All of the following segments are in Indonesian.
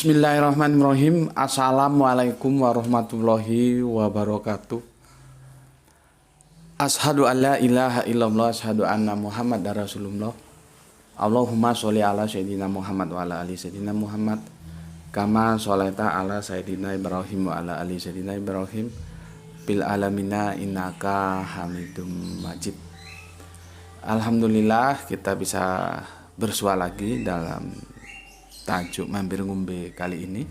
Bismillahirrahmanirrahim. Assalamualaikum warahmatullahi wabarakatuh. Ashadu an la ilaha illallah, ashadu anna Muhammad Rasulullah. Allahumma sholli ala sayyidina Muhammad wa ala ali sayyidina Muhammad kama sholaita ala sayyidina Ibrahim wa ala ali sayyidina Ibrahim bil alamina innaka hamidum majid. Alhamdulillah kita bisa bersua lagi dalam tajuk mampir ngombe kali ini.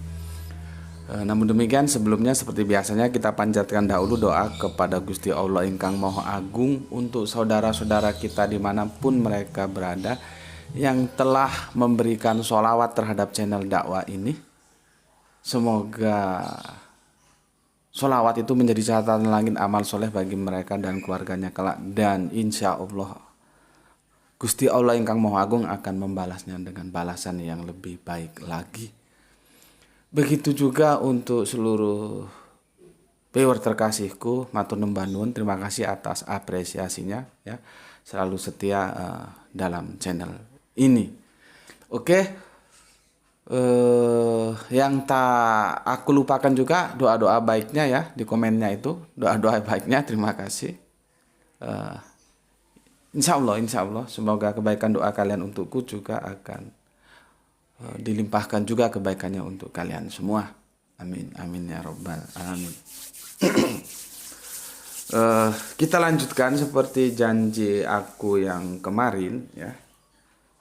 Namun demikian sebelumnya seperti biasanya kita panjatkan dahulu doa kepada Gusti Allah ingkang Maha Agung untuk saudara-saudara kita dimanapun mereka berada yang telah memberikan sholawat terhadap channel dakwah ini. Semoga sholawat itu menjadi catatan langit amal soleh bagi mereka dan keluarganya kelak, dan insya Allah Gusti Allah ingkang Maha Agung akan membalasnya dengan balasan yang lebih baik lagi. Begitu juga untuk seluruh viewer terkasihku, matur nuwun banun, terima kasih atas apresiasinya ya, selalu setia dalam channel ini. Oke, yang tak aku lupakan juga doa-doa baiknya ya di komennya itu, doa-doa baiknya, terima kasih. Insya Allah semoga kebaikan doa kalian untukku juga akan dilimpahkan juga kebaikannya untuk kalian semua. Amin, amin ya robbal alamin. Kita lanjutkan seperti janji aku yang kemarin ya.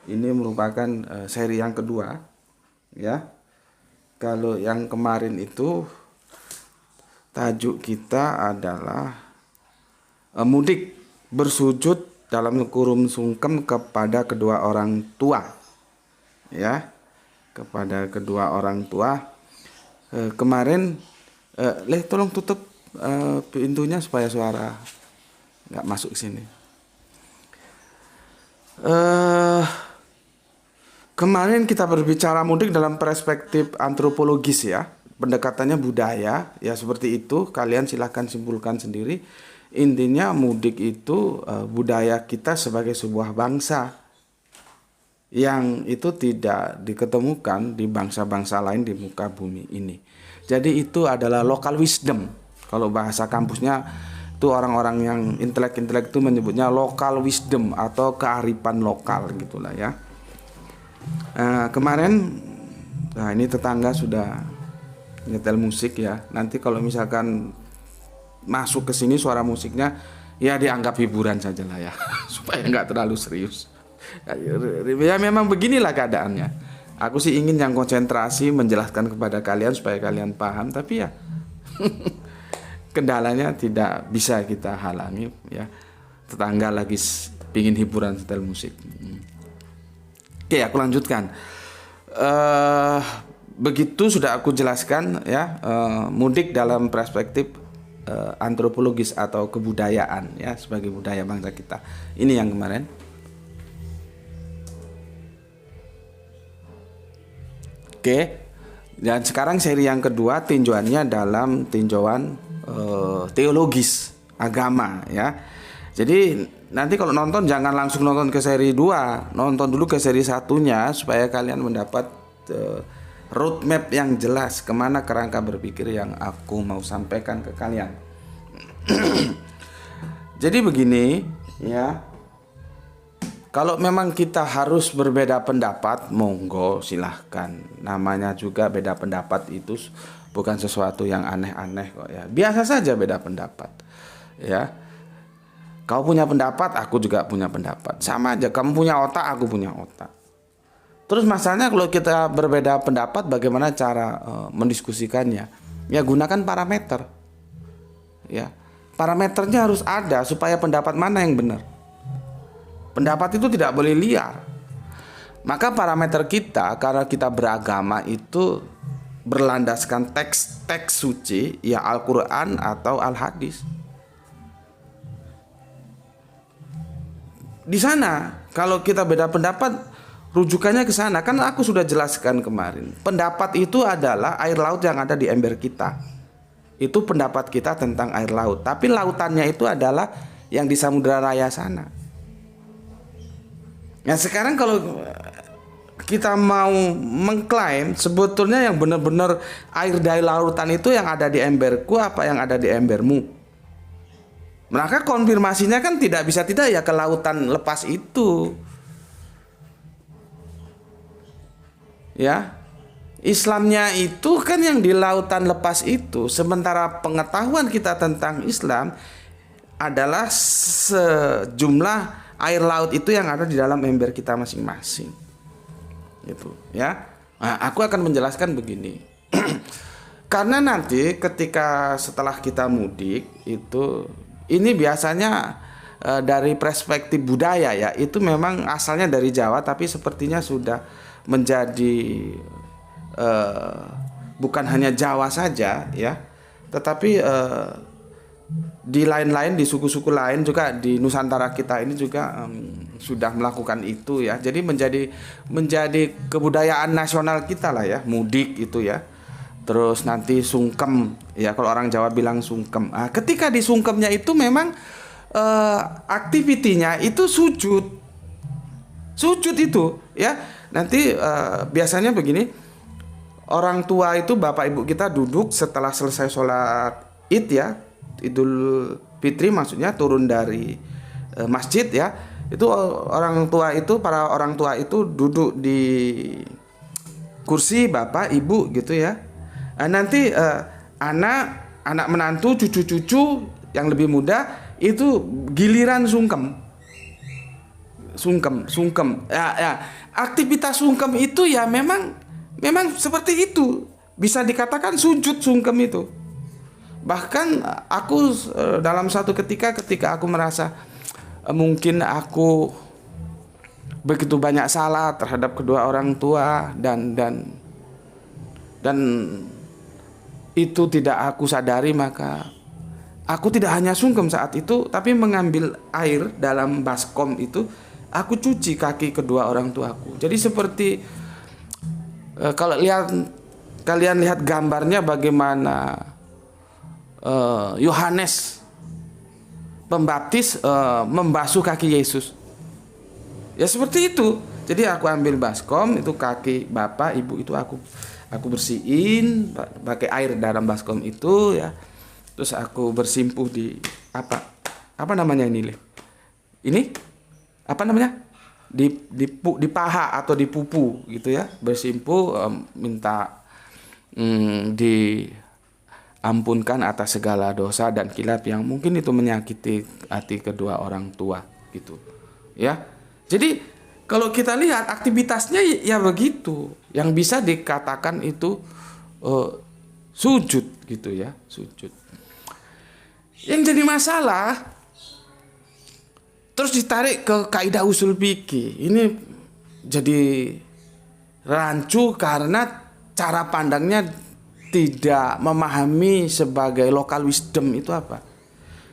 Ini merupakan seri yang kedua ya. Kalau yang kemarin itu tajuk kita adalah mudik bersujud dalam kurung sungkem kepada kedua orang tua ya, kepada kedua orang tua. Kemarin tolong tutup pintunya supaya suara nggak masuk sini. Kemarin kita berbicara mudik dalam perspektif antropologis ya, pendekatannya budaya ya, seperti itu. Kalian silahkan simpulkan sendiri. Intinya mudik itu budaya kita sebagai sebuah bangsa yang itu tidak diketemukan di bangsa-bangsa lain di muka bumi ini. Jadi itu adalah local wisdom. Kalau bahasa kampusnya itu orang-orang yang intelek-intelek itu menyebutnya local wisdom atau kearifan lokal gitulah ya. Kemarin, nah ini tetangga sudah nyetel musik ya. Nanti kalau misalkan masuk ke sini suara musiknya ya dianggap hiburan saja lah ya supaya nggak terlalu serius ya, memang beginilah keadaannya. Aku sih ingin yang konsentrasi menjelaskan kepada kalian supaya kalian paham, tapi ya kendalanya tidak bisa kita halangi ya, tetangga lagi pingin hiburan setel musik. Oke, aku lanjutkan. Begitu sudah aku jelaskan ya, mudik dalam perspektif antropologis atau kebudayaan ya, sebagai budaya bangsa kita. Ini yang kemarin. Oke. Dan sekarang seri yang kedua tinjauannya dalam tinjauan teologis agama ya. Jadi nanti kalau nonton jangan langsung nonton ke seri 2, nonton dulu ke seri satunya supaya kalian mendapat roadmap yang jelas kemana kerangka berpikir yang aku mau sampaikan ke kalian. Jadi begini ya, kalau memang kita harus berbeda pendapat, monggo silahkan. Namanya juga beda pendapat itu bukan sesuatu yang aneh-aneh kok ya, biasa saja beda pendapat ya. Kau punya pendapat, aku juga punya pendapat, sama aja. Kamu punya otak, aku punya otak. Terus masalahnya kalau kita berbeda pendapat, bagaimana cara mendiskusikannya? Ya gunakan parameter. Ya, parameternya harus ada supaya pendapat mana yang benar. Pendapat itu tidak boleh liar. Maka parameter kita, karena kita beragama itu berlandaskan teks-teks suci, ya Al-Quran atau Al-Hadis. Di sana, kalau kita beda pendapat, rujukannya ke sana. Kan aku sudah jelaskan kemarin. Pendapat itu adalah air laut yang ada di ember kita. Itu pendapat kita tentang air laut. Tapi lautannya itu adalah yang di Samudra Raya sana. Nah sekarang kalau kita mau mengklaim sebetulnya yang benar-benar air dari lautan itu yang ada di emberku apa yang ada di embermu. Maka konfirmasinya kan tidak bisa tidak ya ke lautan lepas itu. Ya. Islamnya itu kan yang di lautan lepas itu, sementara pengetahuan kita tentang Islam adalah sejumlah air laut itu yang ada di dalam ember kita masing-masing. Gitu, ya. Nah, aku akan menjelaskan begini. Karena nanti ketika setelah kita mudik itu ini biasanya dari perspektif budaya ya, itu memang asalnya dari Jawa tapi sepertinya sudah menjadi bukan hanya Jawa saja ya, tetapi di lain-lain, di suku-suku lain juga di Nusantara kita ini juga sudah melakukan itu ya. Jadi menjadi kebudayaan nasional kita lah ya, mudik itu ya. Terus nanti sungkem ya, kalau orang Jawa bilang sungkem. Nah, ketika di sungkemnya itu memang aktivitinya itu sujud itu ya. Nanti biasanya begini. Orang tua itu bapak ibu kita duduk setelah selesai sholat id ya, Idul Fitri maksudnya, turun dari masjid ya. Itu para orang tua itu duduk di kursi bapak ibu gitu ya. Nanti anak menantu, cucu-cucu yang lebih muda itu giliran sungkem. Ya. Aktivitas sungkem itu ya memang seperti itu, bisa dikatakan sujud sungkem itu. Bahkan aku dalam satu ketika aku merasa mungkin aku begitu banyak salah terhadap kedua orang tua dan itu tidak aku sadari, maka aku tidak hanya sungkem saat itu tapi mengambil air dalam baskom itu, aku cuci kaki kedua orang tuaku. Jadi seperti kalau kalian lihat gambarnya bagaimana Yohanes Pembaptis membasuh kaki Yesus. Ya seperti itu. Jadi aku ambil baskom itu, kaki bapak ibu itu aku bersihin pakai air dalam baskom itu ya. Terus aku bersimpuh di apa namanya ini? Ini apa namanya? Di paha atau di pupu gitu ya, bersimpuh minta diampunkan atas segala dosa dan khilaf yang mungkin itu menyakiti hati kedua orang tua gitu ya. Jadi kalau kita lihat aktivitasnya ya begitu, yang bisa dikatakan itu sujud gitu ya, sujud. Yang jadi masalah terus ditarik ke kaidah usul fikih. Ini jadi rancu karena cara pandangnya tidak memahami sebagai local wisdom itu apa.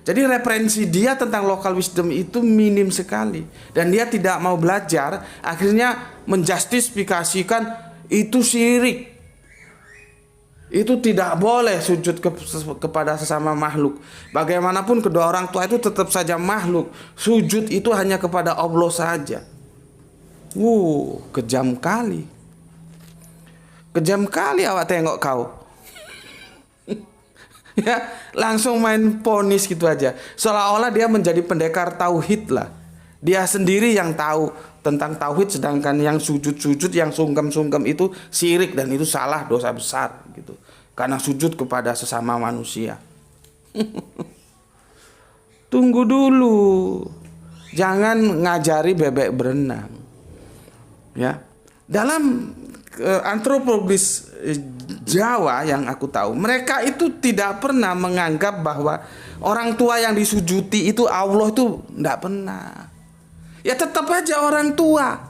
Jadi referensi dia tentang local wisdom itu minim sekali. Dan dia tidak mau belajar, akhirnya menjustifikasikan itu syirik. Itu tidak boleh sujud kepada sesama makhluk. Bagaimanapun kedua orang tua itu tetap saja makhluk. Sujud itu hanya kepada Allah saja. Kejam kali. Kejam kali awak tengok kau. Ya, langsung main ponis gitu aja. Seolah-olah dia menjadi pendekar tauhid lah. Dia sendiri yang tahu tentang tauhid, sedangkan yang sujud-sujud, yang sungkem-sungkem itu syirik dan itu salah, dosa besar gitu. Karena sujud kepada sesama manusia. Tunggu dulu. Jangan ngajari bebek berenang. Ya. Dalam antropologis Jawa yang aku tahu, mereka itu tidak pernah menganggap bahwa orang tua yang disujuti itu Allah, itu tidak pernah. Ya tetap aja orang tua.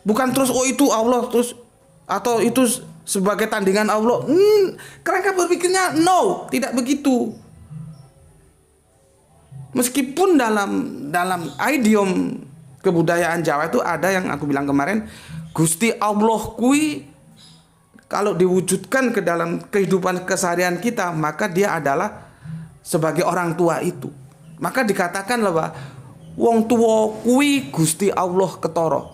Bukan terus itu Allah terus atau itu sebagai tandingan Allah. Kerangka berpikirnya no, tidak begitu. Meskipun dalam idiom kebudayaan Jawa itu ada yang aku bilang kemarin, Gusti Allah kui kalau diwujudkan ke dalam kehidupan keseharian kita, maka dia adalah sebagai orang tua itu. Maka dikatakan bahwa wong tua kui Gusti Allah ketara.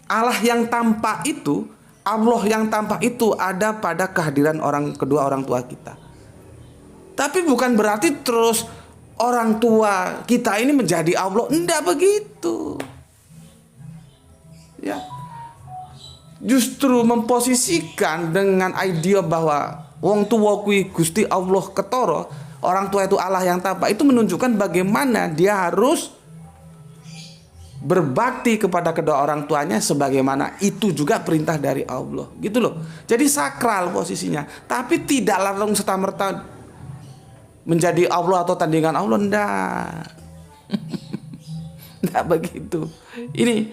Allah yang tampak itu, Allah yang tampak itu ada pada kehadiran kedua orang tua kita. Tapi bukan berarti terus orang tua kita ini menjadi Allah. Enggak begitu. Ya. Justru memposisikan dengan idea bahwa wong tua kui Gusti Allah ketara, orang tua itu Allah yang tampak, itu menunjukkan bagaimana dia harus berbakti kepada kedua orang tuanya sebagaimana itu juga perintah dari Allah, gitu loh. Jadi sakral posisinya, tapi tidak langsung serta-merta menjadi Allah atau tandingan Allah, enggak. Enggak begitu. Ini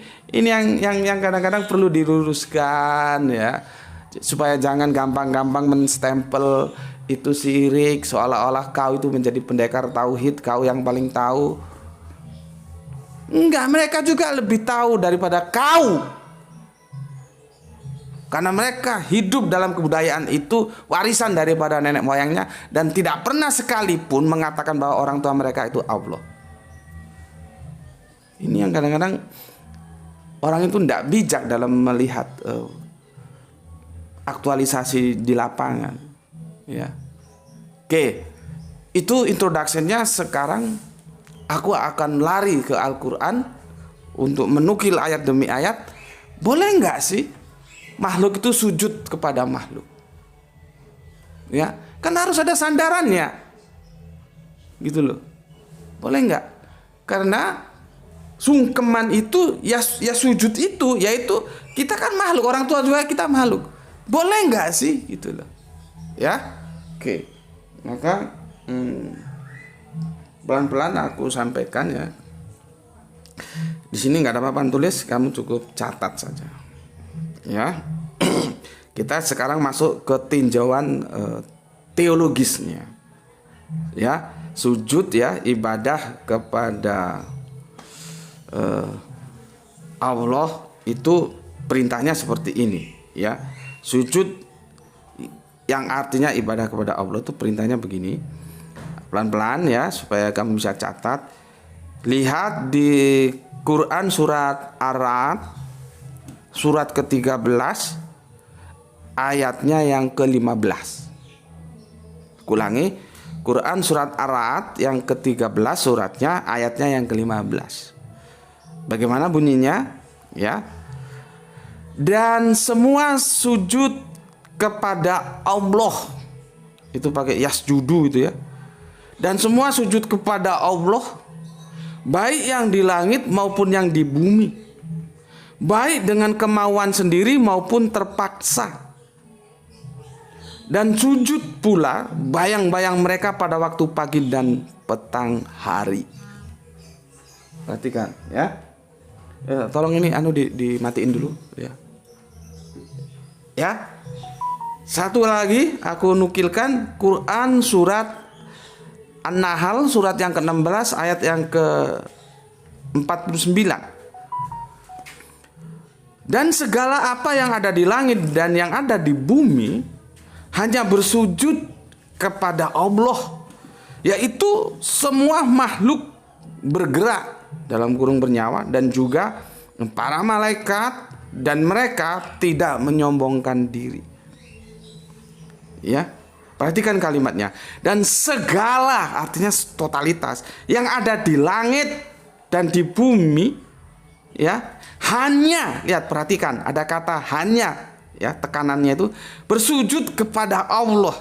yang kadang-kadang perlu diluruskan ya, supaya jangan gampang-gampang menstempel itu syirik, seolah-olah kau itu menjadi pendekar tauhid, kau yang paling tahu. Enggak, mereka juga lebih tahu daripada kau. Karena mereka hidup dalam kebudayaan itu, warisan daripada nenek moyangnya, dan tidak pernah sekalipun mengatakan bahwa orang tua mereka itu Allah. Ini yang kadang-kadang orang itu tidak bijak dalam melihat aktualisasi di lapangan. Ya. Oke, itu introduction-nya. Sekarang aku akan lari ke Al-Quran untuk menukil ayat demi ayat. Boleh nggak sih makhluk itu sujud kepada makhluk? Ya, kan harus ada sandarannya, gitu loh. Boleh nggak? Karena sungkeman itu ya sujud itu, yaitu kita kan makhluk, orang tua juga kita makhluk. Boleh nggak sih, gitu loh. Ya, oke. Maka pelan-pelan aku sampaikan ya. Di sini nggak ada papan tulis, kamu cukup catat saja. Ya, kita sekarang masuk ke tinjauan teologisnya. Ya, sujud ya, ibadah kepada Allah itu perintahnya seperti ini. Ya, sujud yang artinya ibadah kepada Allah itu perintahnya begini. Pelan-pelan ya, supaya kamu bisa catat. Lihat di Quran surat Ar-Ra'd surat ke-13 ayatnya yang ke-15. Ulangi, Quran surat Ar-Ra'd yang ke-13 suratnya ayatnya yang ke-15. Bagaimana bunyinya? Ya. Dan semua sujud kepada Allah. Itu pakai yasjudu itu ya. Dan semua sujud kepada Allah, baik yang di langit maupun yang di bumi, baik dengan kemauan sendiri maupun terpaksa. Dan sujud pula bayang-bayang mereka pada waktu pagi dan petang hari. Perhatikan ya. Tolong ini dimatiin dulu ya. Ya. Satu lagi aku nukilkan Quran surat An-Nahl surat yang ke-16 ayat yang ke-49. Dan segala apa yang ada di langit dan yang ada di bumi hanya bersujud kepada Allah, yaitu semua makhluk bergerak dalam kurung bernyawa dan juga para malaikat, dan mereka tidak menyombongkan diri. Ya. Perhatikan kalimatnya. Dan segala artinya totalitas yang ada di langit dan di bumi ya, hanya, lihat perhatikan ada kata hanya ya, tekanannya itu bersujud kepada Allah,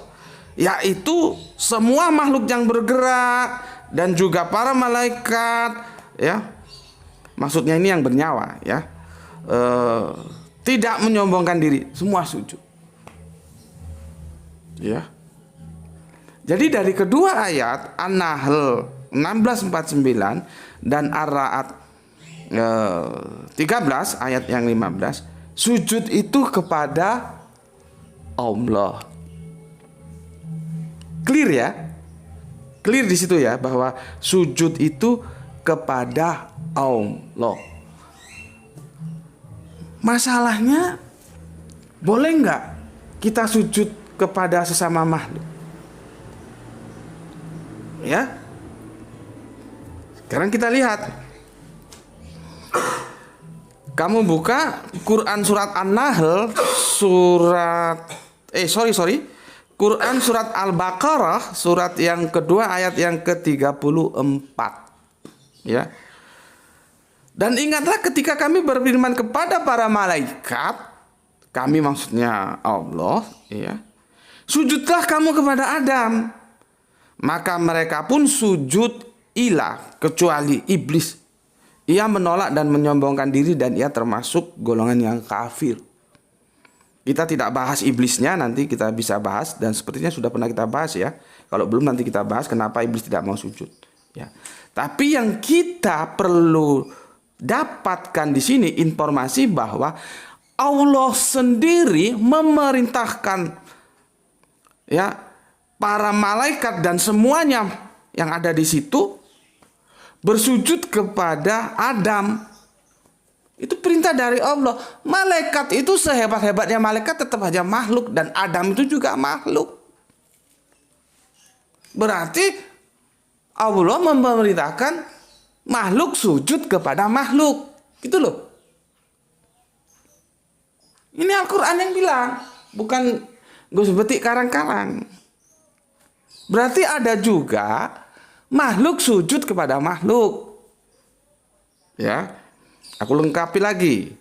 yaitu semua makhluk yang bergerak dan juga para malaikat ya. Maksudnya ini yang bernyawa ya. Tidak menyombongkan diri, semua sujud. Ya. Jadi dari kedua ayat An-Nahl 16:49 dan Ar-Ra'd 13 ayat yang 15, sujud itu kepada Allah. Clear ya? Clear di situ ya, bahwa sujud itu kepada Allah. Masalahnya, boleh nggak kita sujud kepada sesama makhluk? Ya. Sekarang kita lihat. Kamu buka Quran surat An-Nahl Quran surat Al-Baqarah surat yang kedua ayat yang ke-34. Ya. Dan ingatlah ketika kami berfirman kepada para malaikat, kami maksudnya Allah, ya. Sujudlah kamu kepada Adam. Maka mereka pun sujud kecuali iblis. Ia menolak dan menyombongkan diri dan ia termasuk golongan yang kafir. Kita tidak bahas iblisnya, nanti kita bisa bahas dan sepertinya sudah pernah kita bahas ya. Kalau belum nanti kita bahas kenapa iblis tidak mau sujud. Ya. Tapi yang kita perlu dapatkan di sini informasi bahwa Allah sendiri memerintahkan ya para malaikat dan semuanya yang ada di situ bersujud kepada Adam. Itu perintah dari Allah. Malaikat itu sehebat-hebatnya malaikat tetap aja makhluk. Dan Adam itu juga makhluk. Berarti Allah memerintahkan makhluk sujud kepada makhluk. Gitu loh. Ini Al-Quran yang bilang. Bukan gue seperti karang-karang. Berarti ada juga makhluk sujud kepada makhluk. Ya. Aku lengkapi lagi.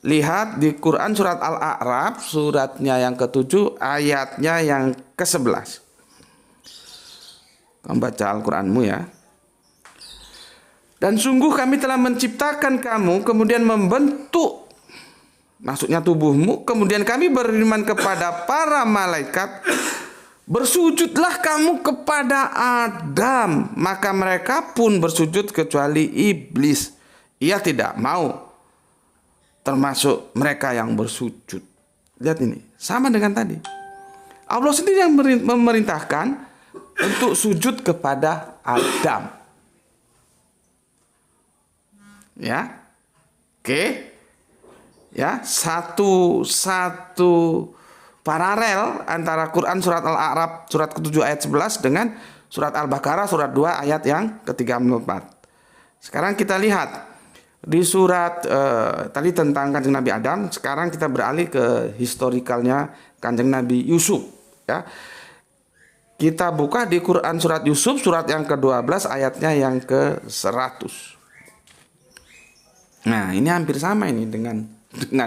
Lihat di Quran surat Al-A'raf, suratnya yang ke-7, ayatnya yang ke-11. Kamu baca Al-Quranmu ya. Dan sungguh kami telah menciptakan kamu, kemudian membentuk, maksudnya tubuhmu, kemudian kami berfirman kepada para malaikat, bersujudlah kamu kepada Adam. Maka mereka pun bersujud kecuali iblis. Ia tidak mau termasuk mereka yang bersujud. Lihat ini, sama dengan tadi. Allah sendiri yang memerintahkan untuk sujud kepada Adam. Ya. Oke. Ya, satu paralel antara Quran surat Al-A'raf surat ke-7 ayat 11 dengan surat Al-Baqarah surat 2 ayat yang ke-34. Sekarang kita lihat di surat tadi tentang Kanjeng Nabi Adam, sekarang kita beralih ke historikalnya Kanjeng Nabi Yusuf ya. Kita buka di Quran surat Yusuf surat yang ke-12 ayatnya yang ke-100. Nah, ini hampir sama ini dengan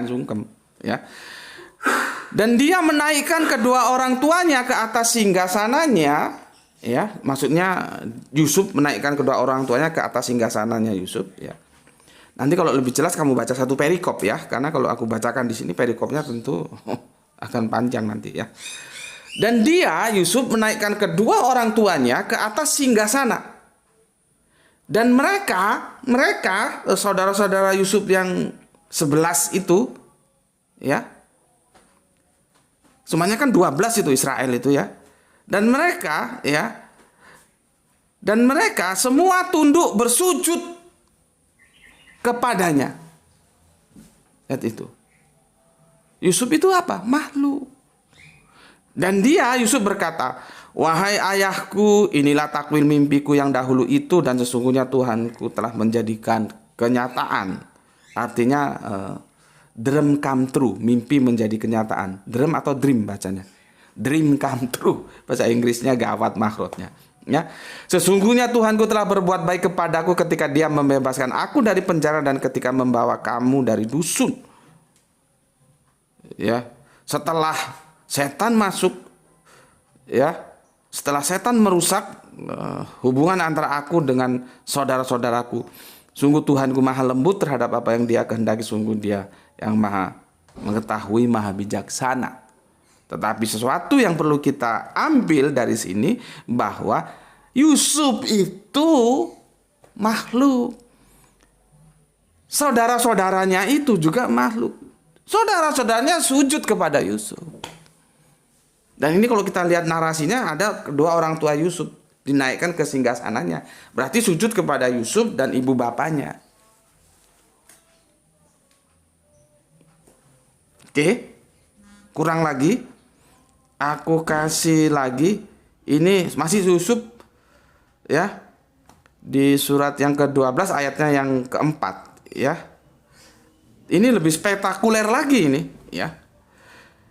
sungkem ya. Dan dia menaikkan kedua orang tuanya ke atas singgasananya ya, maksudnya Yusuf menaikkan kedua orang tuanya ke atas singgasananya Yusuf ya. Nanti kalau lebih jelas kamu baca satu perikop ya, karena kalau aku bacakan di sini perikopnya tentu akan panjang nanti ya. Dan dia Yusuf menaikkan kedua orang tuanya ke atas singgasana. Dan mereka saudara-saudara Yusuf yang 11 itu ya. Semuanya kan 12 itu Israel itu ya. Dan mereka semua tunduk bersujud kepadanya. Lihat itu. Yusuf itu apa? Makhluk. Dan Yusuf berkata, wahai ayahku, inilah takwil mimpiku yang dahulu itu, dan sesungguhnya Tuhanku telah menjadikan kenyataan. Artinya dream come true, mimpi menjadi kenyataan. Dream atau dream bacanya. Dream come true. Bahasa Inggrisnya gawat makhrajnya. Ya. Sesungguhnya Tuhanku telah berbuat baik kepadaku ketika Dia membebaskan aku dari penjara dan ketika membawa kamu dari dusun. Ya. Setelah setan masuk ya, setelah setan merusak hubungan antara aku dengan saudara-saudaraku, sungguh Tuhanku maha lembut terhadap apa yang Dia kehendaki, sungguh Dia yang maha mengetahui, maha bijaksana. Tetapi sesuatu yang perlu kita ambil dari sini bahwa Yusuf itu makhluk. Saudara-saudaranya itu juga makhluk. Saudara-saudaranya sujud kepada Yusuf. Dan ini kalau kita lihat narasinya ada kedua orang tua Yusuf dinaikkan ke singgasananya. Berarti sujud kepada Yusuf dan ibu bapaknya. Oke. Kurang lagi. Aku kasih lagi. Ini masih Yusuf ya. Di surat yang ke-12 ayatnya yang ke-4 ya. Ini lebih spektakuler lagi ini, ya.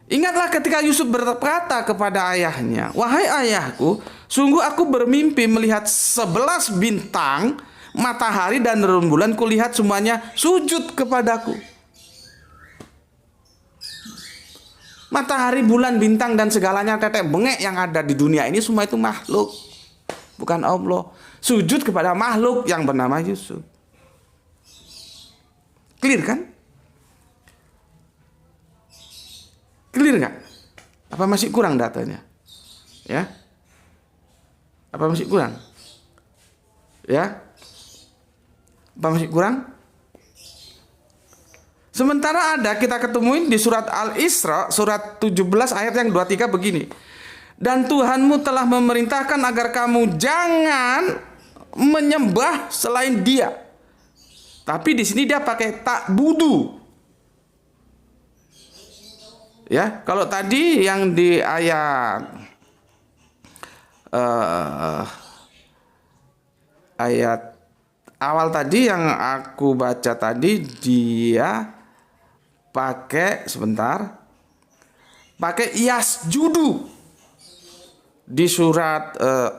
Ingatlah ketika Yusuf berkata kepada ayahnya, "Wahai ayahku, sungguh aku bermimpi melihat 11 bintang, matahari dan rembulan, kulihat semuanya sujud kepadaku." Matahari, bulan, bintang dan segalanya tetek bengek yang ada di dunia ini semua itu makhluk, bukan Allah. Sujud kepada makhluk yang bernama Yusuf. Clear kan? Clear nggak? Apa masih kurang datanya? Ya? Apa masih kurang? Ya? Apa masih kurang? Sementara ada kita ketemuin di surat Al-Isra, surat 17 ayat yang 23 begini. Dan Tuhanmu telah memerintahkan agar kamu jangan menyembah selain Dia. Tapi di sini dia pakai ta'budu. Ya, kalau tadi yang di ayat awal tadi yang aku baca tadi, dia pakai yasjudu. Di surat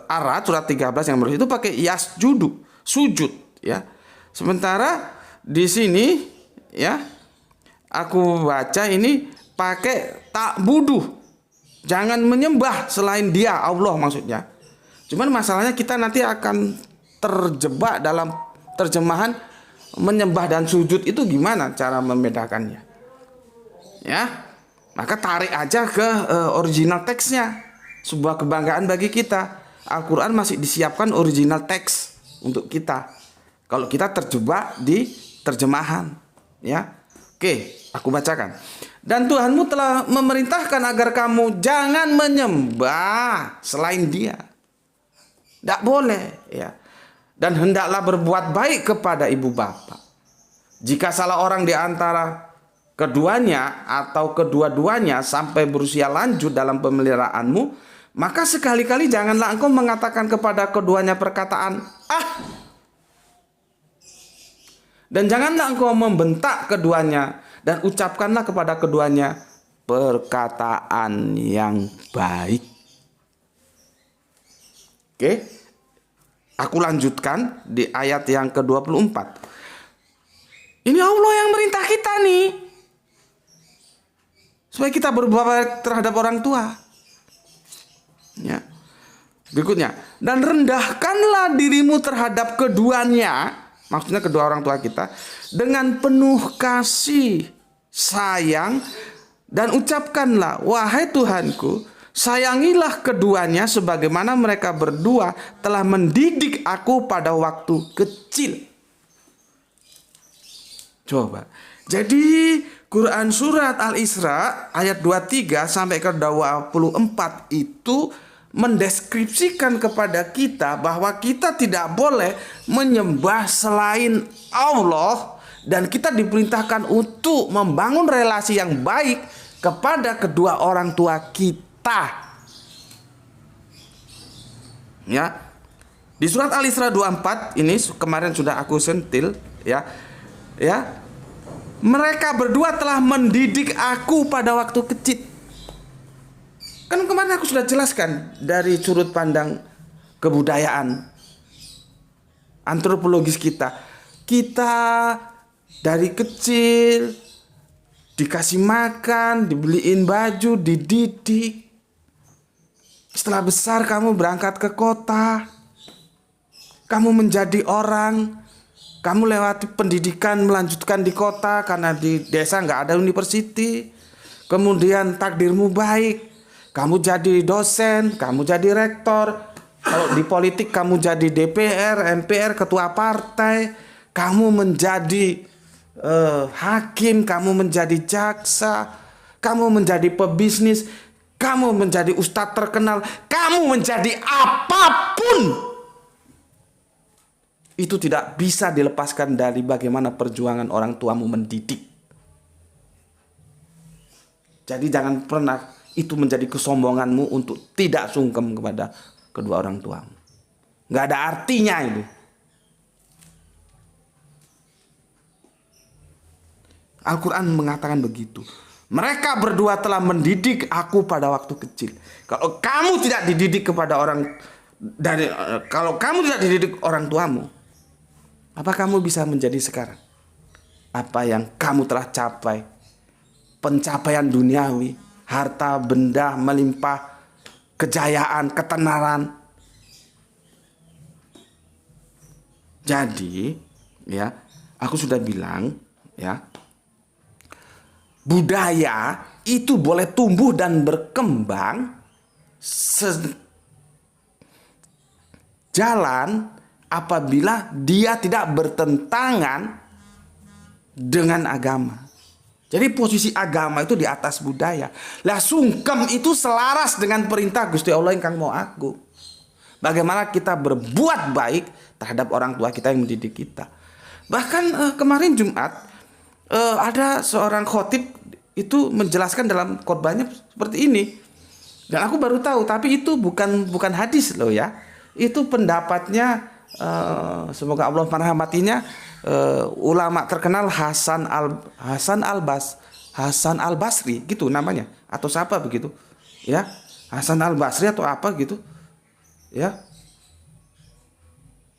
Ar-Ra'd surat 13 yang itu pakai yasjudu, sujud, ya. Sementara di sini, ya, aku baca ini pakai ta'budu, jangan menyembah selain Dia, Allah maksudnya. Cuman masalahnya kita nanti akan terjebak dalam terjemahan menyembah dan sujud itu gimana cara membedakannya, ya. Maka tarik aja ke original teksnya. Sebuah kebanggaan bagi kita, Al-Quran masih disiapkan original teks untuk kita. Kalau kita terjebak di terjemahan, ya. Oke, aku bacakan. Dan Tuhanmu telah memerintahkan agar kamu jangan menyembah selain Dia. Tidak boleh, ya. Dan hendaklah berbuat baik kepada ibu bapa. Jika salah orang di antara keduanya atau kedua-duanya sampai berusia lanjut dalam pemeliharaanmu, maka sekali-kali janganlah engkau mengatakan kepada keduanya perkataan "ah", dan janganlah engkau membentak keduanya, dan ucapkanlah kepada keduanya perkataan yang baik. Oke, aku lanjutkan di ayat yang ke-24. Ini Allah yang merintah kita nih, supaya kita berbuat baik terhadap orang tua, ya. Berikutnya, dan rendahkanlah dirimu terhadap keduanya, maksudnya kedua orang tua kita, dengan penuh kasih sayang, dan ucapkanlah, "Wahai Tuhanku, sayangilah keduanya sebagaimana mereka berdua telah mendidik aku pada waktu kecil." Coba. Jadi Quran surat Al-Isra ayat 23 sampai ke 24 itu mendeskripsikan kepada kita bahwa kita tidak boleh menyembah selain Allah, dan kita diperintahkan untuk membangun relasi yang baik kepada kedua orang tua kita. Ya. Di surat Al-Isra 24 ini kemarin sudah aku sentil, ya. Ya. Mereka berdua telah mendidik aku pada waktu kecil. Kan kemarin aku sudah jelaskan dari sudut pandang kebudayaan antropologis kita. Kita dari kecil dikasih makan, dibeliin baju, dididik. Setelah besar kamu berangkat ke kota, kamu menjadi orang, kamu lewati pendidikan melanjutkan di kota karena di desa nggak ada university. Kemudian takdirmu baik, kamu jadi dosen, kamu jadi rektor. Kalau di politik kamu jadi DPR, MPR, ketua partai. Kamu menjadi hakim, kamu menjadi jaksa, kamu menjadi pebisnis, kamu menjadi ustadz terkenal, kamu menjadi apapun. Itu tidak bisa dilepaskan dari bagaimana perjuangan orang tuamu mendidik. Jadi jangan pernah itu menjadi kesombonganmu untuk tidak sungkem kepada kedua orang tuamu. Nggak ada artinya itu. Al-Quran mengatakan begitu. Mereka berdua telah mendidik aku pada waktu kecil. Kalau kamu tidak dididik kepada kalau kamu tidak dididik orang tuamu, apa kamu bisa menjadi sekarang? Apa yang kamu telah capai? Pencapaian duniawi, harta benda melimpah, kejayaan, ketenaran. Jadi, ya, aku sudah bilang, ya, budaya itu boleh tumbuh dan berkembang sejalan apabila dia tidak bertentangan dengan agama. Jadi posisi agama itu di atas budaya. Lah sungkem itu selaras dengan perintah Gusti Allah ingkang Maha Agung. Bagaimana kita berbuat baik terhadap orang tua kita yang mendidik kita. Bahkan kemarin Jumat ada seorang khotib itu menjelaskan dalam khotbahnya seperti ini. Dan aku baru tahu, tapi itu bukan hadis loh ya. Itu pendapatnya semoga Allah merahmatinya, ulama terkenal Hasan Al Basri gitu namanya, atau siapa begitu ya, Hasan Al Basri atau apa gitu ya,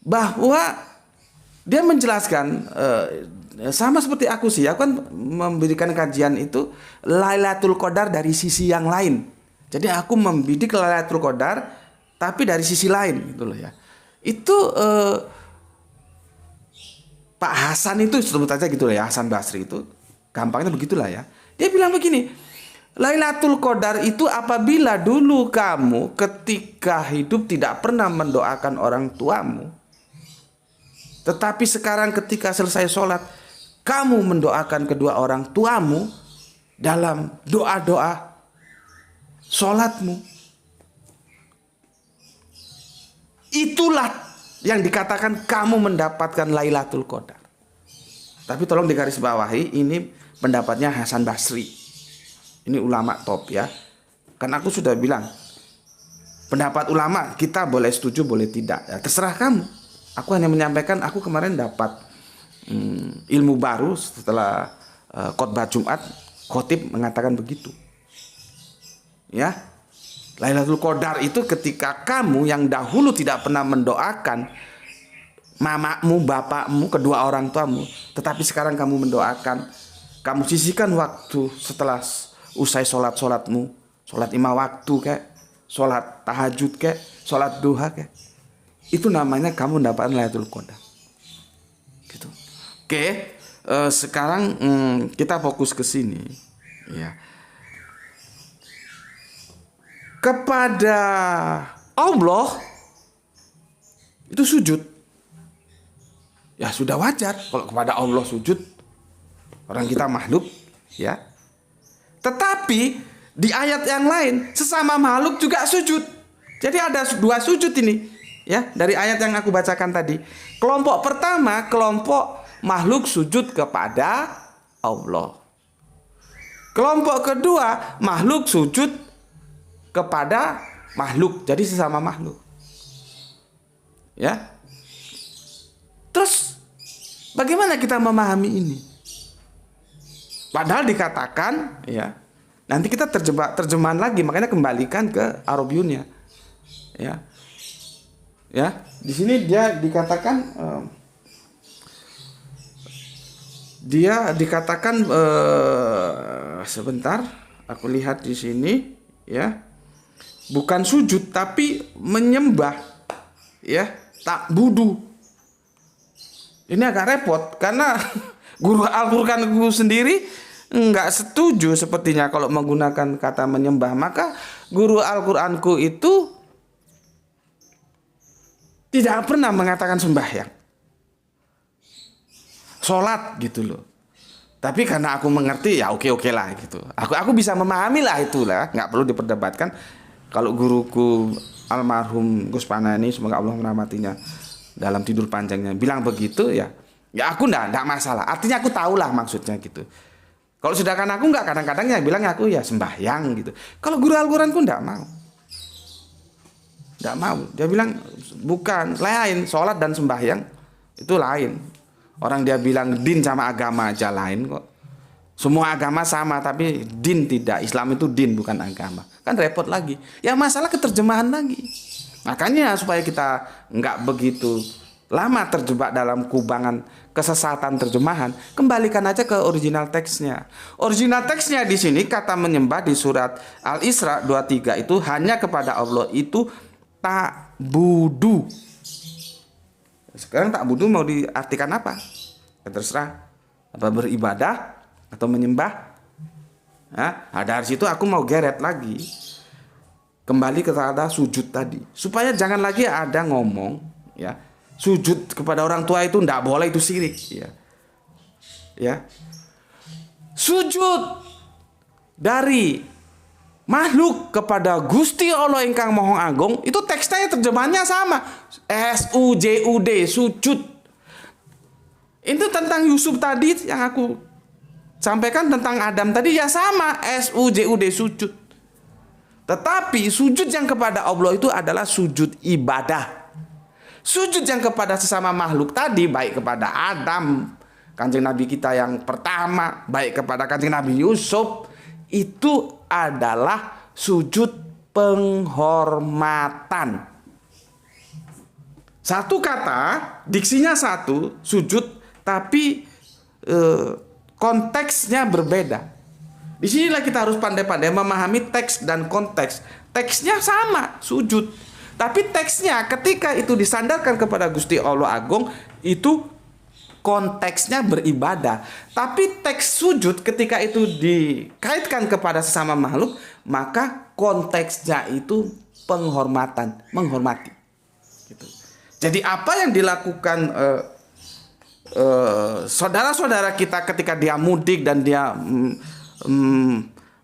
bahwa dia menjelaskan sama seperti aku sih. Aku kan memberikan kajian itu Lailatul Qadar dari sisi yang lain. Jadi aku membidik Lailatul Qadar tapi dari sisi lain gitu loh ya. Itu Pak Hasan itu sebut aja gitu lah ya, Hasan Basri itu gampangnya begitulah ya. Dia bilang begini, Lailatul Qadar itu apabila dulu kamu ketika hidup tidak pernah mendoakan orang tuamu, tetapi sekarang ketika selesai sholat kamu mendoakan kedua orang tuamu dalam doa-doa sholatmu, itulah yang dikatakan kamu mendapatkan Lailatul Qadar. Tapi tolong digarisbawahi, ini pendapatnya Hasan Basri. Ini ulama top ya. Karena aku sudah bilang, pendapat ulama kita boleh setuju boleh tidak ya, terserah kamu. Aku hanya menyampaikan, aku kemarin dapat ilmu baru setelah khotbah Jumat. Khotib mengatakan begitu ya. Lailatul Qadar itu ketika kamu yang dahulu tidak pernah mendoakan mamamu, bapakmu, kedua orang tuamu, tetapi sekarang kamu mendoakan, kamu sisihkan waktu setelah usai sholatmu, sholat 5 waktu kayak, sholat tahajud kayak, sholat duha kayak, itu namanya kamu mendapatkan Lailatul Qadar gitu. Oke, sekarang kita fokus ke sini ya. Kepada Allah itu sujud, ya sudah wajar kalau kepada Allah sujud, orang kita makhluk ya. Tetapi di ayat yang lain sesama makhluk juga sujud. Jadi ada 2 sujud ini ya, dari ayat yang aku bacakan tadi. Kelompok pertama, kelompok makhluk sujud kepada Allah. Kelompok kedua, makhluk sujud kepada makhluk, jadi sesama makhluk ya. Terus bagaimana kita memahami ini? Padahal dikatakan ya, nanti kita terjemahan lagi, makanya kembalikan ke Arabiunnya ya. Ya, di sini dia dikatakan sebentar, aku lihat di sini ya. Bukan sujud tapi menyembah ya, tak budu. Ini agak repot karena guru Al-Qur'anku sendiri nggak setuju sepertinya kalau menggunakan kata menyembah. Maka guru Al-Qur'anku itu tidak pernah mengatakan sembahyang, sholat gitu loh. Tapi karena aku mengerti ya oke lah gitu. Aku bisa memahami lah itulah, nggak perlu diperdebatkan. Kalau guruku almarhum Gus Panani, semoga Allah merahmatinya, dalam tidur panjangnya bilang begitu ya aku enggak masalah. Artinya aku tahulah maksudnya gitu. Kalau sedangkan aku enggak, kadang-kadang yang bilang aku ya sembahyang gitu. Kalau guru Al-Qur'anku enggak mau. Enggak mau. Dia bilang bukan, lain, sholat dan sembahyang itu lain. Orang dia bilang din sama agama aja lain kok. Semua agama sama, tapi din tidak. Islam itu din, bukan agama. Kan repot lagi. Ya masalah keterjemahan lagi. Makanya supaya kita nggak begitu lama terjebak dalam kubangan kesesatan terjemahan, kembalikan aja ke original teksnya. Original teksnya di sini kata menyembah di surat Al-Isra 23 itu hanya kepada Allah itu ta'budu. Sekarang ta'budu mau diartikan apa? Ya terserah. Apa beribadah atau menyembah? Nah, dari situ aku mau geret lagi. Kembali ke kata sujud tadi. Supaya jangan lagi ada ngomong ya, sujud kepada orang tua itu ndak boleh, itu syirik ya. Ya. Sujud dari makhluk kepada Gusti Allah ingkang Maha Agung itu teksnya terjemahannya sama. SUJUD, sujud. Itu tentang Yusuf tadi yang aku sampaikan, tentang Adam tadi ya sama, SUJUD, sujud. Tetapi sujud yang kepada Allah itu adalah sujud ibadah. Sujud yang kepada sesama makhluk tadi, baik kepada Adam, Kanjeng Nabi kita yang pertama, baik kepada Kanjeng Nabi Yusuf, itu adalah sujud penghormatan. Satu kata, diksinya satu, sujud, tapi konteksnya berbeda. Di sinilah kita harus pandai-pandai memahami teks dan konteks. Teksnya sama, sujud. Tapi teksnya ketika itu disandarkan kepada Gusti Allah Agung, itu konteksnya beribadah. Tapi teks sujud ketika itu dikaitkan kepada sesama makhluk, maka konteksnya itu penghormatan, menghormati. Gitu. Jadi apa yang dilakukan saudara-saudara kita ketika dia mudik dan dia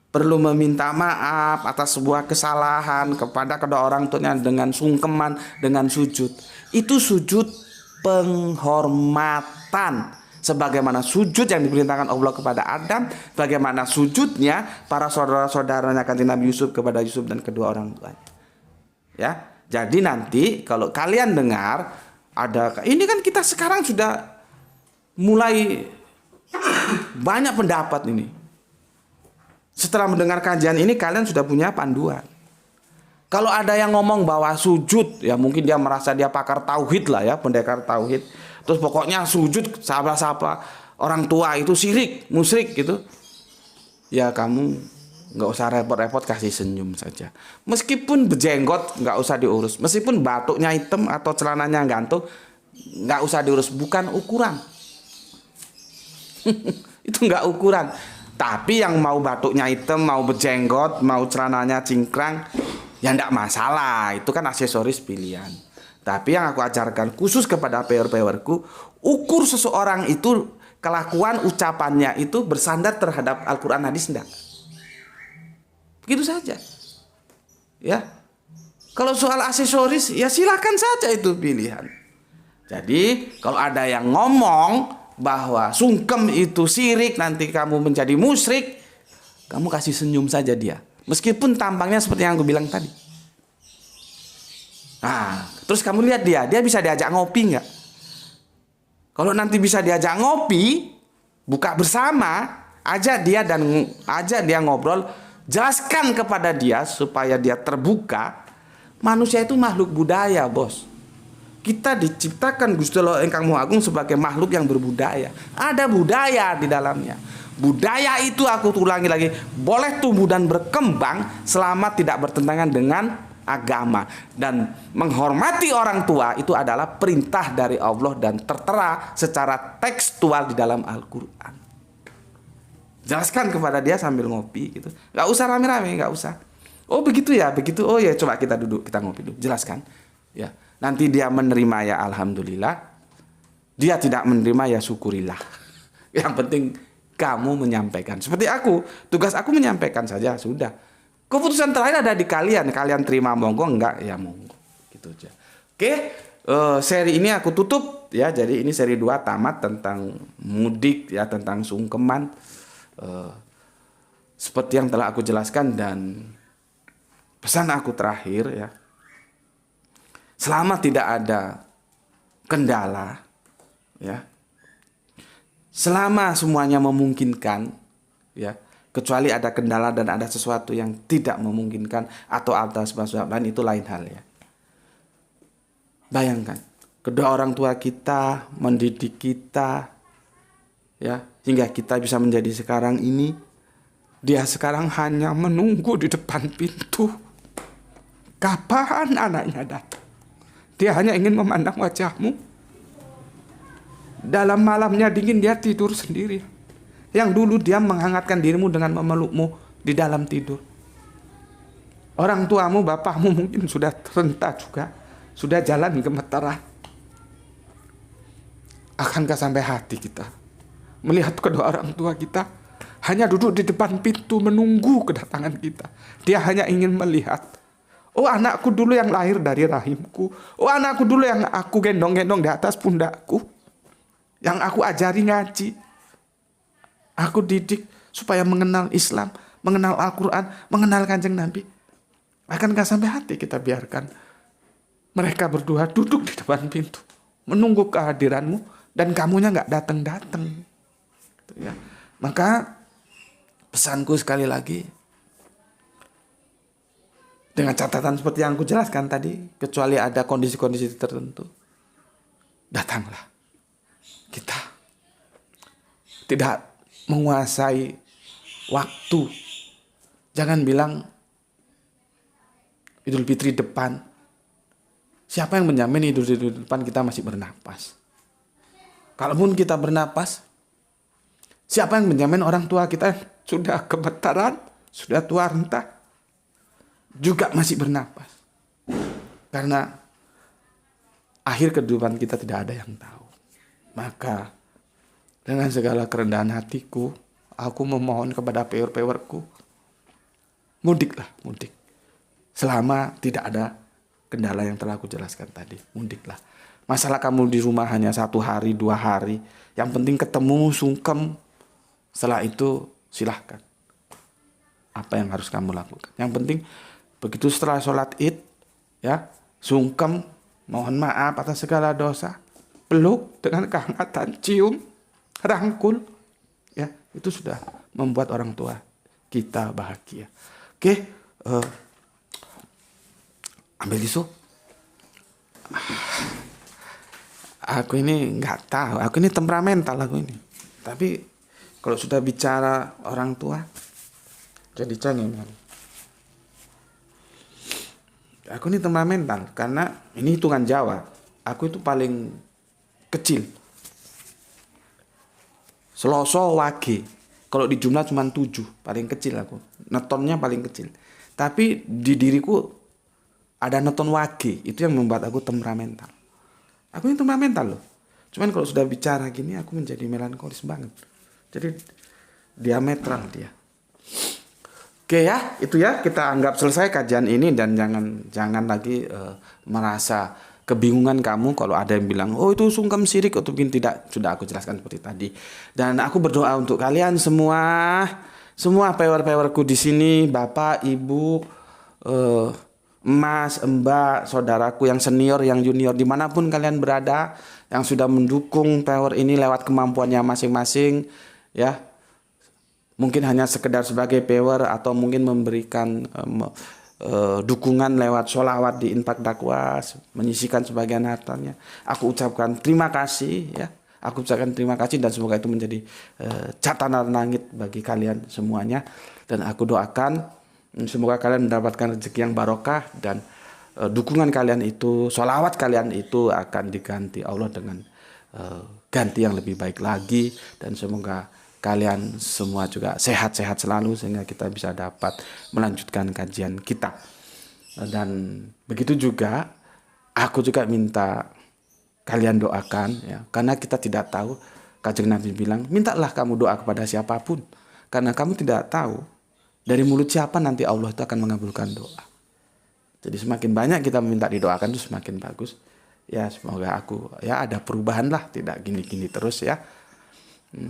perlu meminta maaf atas sebuah kesalahan kepada kedua orang tuanya dengan sungkeman, dengan sujud. Itu sujud penghormatan. Sebagaimana sujud yang diperintahkan Allah kepada Adam, bagaimana sujudnya para saudara-saudaranya Kanjeng Nabi Yusuf kepada Yusuf dan kedua orang tuanya. Ya. Jadi nanti kalau kalian dengar ada, ini kan kita sekarang sudah mulai banyak pendapat ini. Setelah mendengar kajian ini kalian sudah punya panduan. Kalau ada yang ngomong bahwa sujud, ya mungkin dia merasa dia pakar tauhid lah ya, pendekar tauhid. Terus pokoknya sujud siapa-siapa orang tua itu syirik, musyrik gitu. Ya kamu nggak usah repot-repot, kasih senyum saja. Meskipun berjenggot nggak usah diurus. Meskipun batuknya hitam atau celananya gantung, nggak usah diurus. Bukan ukuran. Itu nggak ukuran. Tapi yang mau batuknya hitam, mau berjenggot, mau celananya cingkrang, ya ndak masalah. Itu kan aksesoris pilihan. Tapi yang aku ajarkan khusus kepada pewer-pewerku, ukur seseorang itu kelakuan ucapannya itu bersandar terhadap Al-Quran, hadis ndak. Begitu saja. Ya. Kalau soal aksesoris, ya silakan saja itu pilihan. Jadi kalau ada yang ngomong bahwa sungkem itu syirik, nanti kamu menjadi musyrik, kamu kasih senyum saja dia. Meskipun tampangnya seperti yang aku bilang tadi. Nah, terus kamu lihat dia bisa diajak ngopi nggak? Kalau nanti bisa diajak ngopi, buka bersama, ajak dia ngobrol, jelaskan kepada dia supaya dia terbuka. Manusia itu makhluk budaya, bos. Kita diciptakan Gusti Allah Engkang Maha Agung sebagai makhluk yang berbudaya. Ada budaya di dalamnya. Budaya itu, aku ulangi lagi, boleh tumbuh dan berkembang selama tidak bertentangan dengan agama. Dan menghormati orang tua itu adalah perintah dari Allah dan tertera secara tekstual di dalam Al-Quran. Jelaskan kepada dia sambil ngopi gitu. Gak usah rame-rame, gak usah. Oh begitu ya, begitu. Oh ya, coba kita duduk, kita ngopi dulu. Jelaskan. Ya. Nanti dia menerima ya alhamdulillah. Dia tidak menerima ya syukurilah. Yang penting kamu menyampaikan. Seperti aku, tugas aku menyampaikan saja, sudah. Keputusan terakhir ada di kalian. Kalian terima monggo, enggak ya monggo. Gitu aja. Oke, seri ini aku tutup ya. Jadi ini seri 2 tamat tentang mudik ya, tentang sungkeman. Seperti yang telah aku jelaskan, dan pesan aku terakhir ya. Selama tidak ada kendala, ya, selama semuanya memungkinkan, ya. Kecuali ada kendala dan ada sesuatu yang tidak memungkinkan atau atas sebab lain, itu lain hal ya. Bayangkan, kedua orang tua kita mendidik kita, ya, hingga kita bisa menjadi sekarang ini. Dia sekarang hanya menunggu di depan pintu. Kapan anaknya datang? Dia hanya ingin memandang wajahmu. Dalam malamnya dingin dia tidur sendiri. Yang dulu dia menghangatkan dirimu dengan memelukmu di dalam tidur. Orang tuamu, bapakmu mungkin sudah renta juga. Sudah jalan gemeteran. Akankah sampai hati kita melihat kedua orang tua kita hanya duduk di depan pintu menunggu kedatangan kita. Dia hanya ingin melihat. Oh, anakku dulu yang lahir dari rahimku. Oh, anakku dulu yang aku gendong-gendong di atas pundakku. Yang aku ajari ngaji. Aku didik supaya mengenal Islam, mengenal Al-Quran, mengenal Kanjeng Nabi. Akankah sampai hati kita biarkan mereka berdua duduk di depan pintu menunggu kehadiranmu dan kamunya gak datang-datang. Ya. Maka pesanku sekali lagi, dengan catatan seperti yang aku jelaskan tadi, kecuali ada kondisi-kondisi tertentu, datanglah. Kita tidak menguasai waktu. Jangan bilang Idul Fitri depan. Siapa yang menjamin Idul Fitri depan kita masih bernapas? Kalaupun kita bernapas, siapa yang menjamin orang tua kita sudah gemetaran, sudah tua renta, juga masih bernapas? Karena akhir kehidupan kita tidak ada yang tahu. Maka dengan segala kerendahan hatiku, aku memohon kepada pewer-pewerku, mudiklah, mudik. Selama tidak ada kendala yang telah aku jelaskan tadi, mudiklah. Masalah kamu di rumah hanya 1 hari, 2 hari, yang penting ketemu, sungkem. Setelah itu silahkan. Apa yang harus kamu lakukan? Yang penting begitu setelah sholat id, ya, sungkem, mohon maaf atas segala dosa, peluk dengan kehangatan, cium, rangkul, ya, itu sudah membuat orang tua kita bahagia. Oke, ambil tisu. Aku ini nggak tahu, aku ini temperamental aku ini. Tapi kalau sudah bicara orang tua, jadi cengeng. Aku ini temperamental karena ini hitungan Jawa. Aku itu paling kecil. Seloso wage. Kalau di jumlah cuma 7, paling kecil aku. Netonnya paling kecil. Tapi di diriku ada neton wage, itu yang membuat aku temperamental. Aku ini temperamental loh. Cuman kalau sudah bicara gini aku menjadi melankolis banget. Jadi diametral dia. Oke ya, itu ya, kita anggap selesai kajian ini dan jangan lagi merasa kebingungan kamu kalau ada yang bilang, oh itu sungkem syirik atau mungkin tidak. Sudah aku jelaskan seperti tadi. Dan aku berdoa untuk kalian semua pewer-pewerku di sini, bapak, ibu, emas, mbak, saudaraku yang senior, yang junior, dimanapun kalian berada, yang sudah mendukung pewer ini lewat kemampuannya masing-masing, ya. Mungkin hanya sekedar sebagai pewer atau mungkin memberikan dukungan lewat sholawat di infak dakwah, menyisikan sebagian hartanya. Aku ucapkan terima kasih, ya. Aku ucapkan terima kasih dan semoga itu menjadi catatan langit bagi kalian semuanya. Dan aku doakan semoga kalian mendapatkan rezeki yang barokah dan dukungan kalian itu, sholawat kalian itu akan diganti Allah dengan ganti yang lebih baik lagi. Dan semoga kalian semua juga sehat-sehat selalu sehingga kita bisa dapat melanjutkan kajian kita. Dan begitu juga aku juga minta kalian doakan, ya, karena kita tidak tahu. Kanjeng Nabi bilang, mintalah kamu doa kepada siapapun karena kamu tidak tahu dari mulut siapa nanti Allah itu akan mengabulkan doa. Jadi semakin banyak kita meminta didoakan itu semakin bagus. Ya semoga aku ya ada perubahan lah, tidak gini-gini terus ya.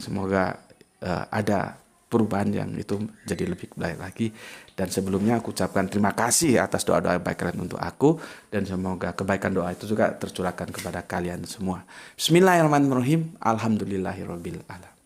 Semoga ada perubahan yang itu jadi lebih baik lagi. Dan sebelumnya aku ucapkan terima kasih atas doa-doa baik kalian untuk aku. Dan semoga kebaikan doa itu juga tercurahkan kepada kalian semua. Bismillahirrahmanirrahim. Alhamdulillahirrabbil alamin.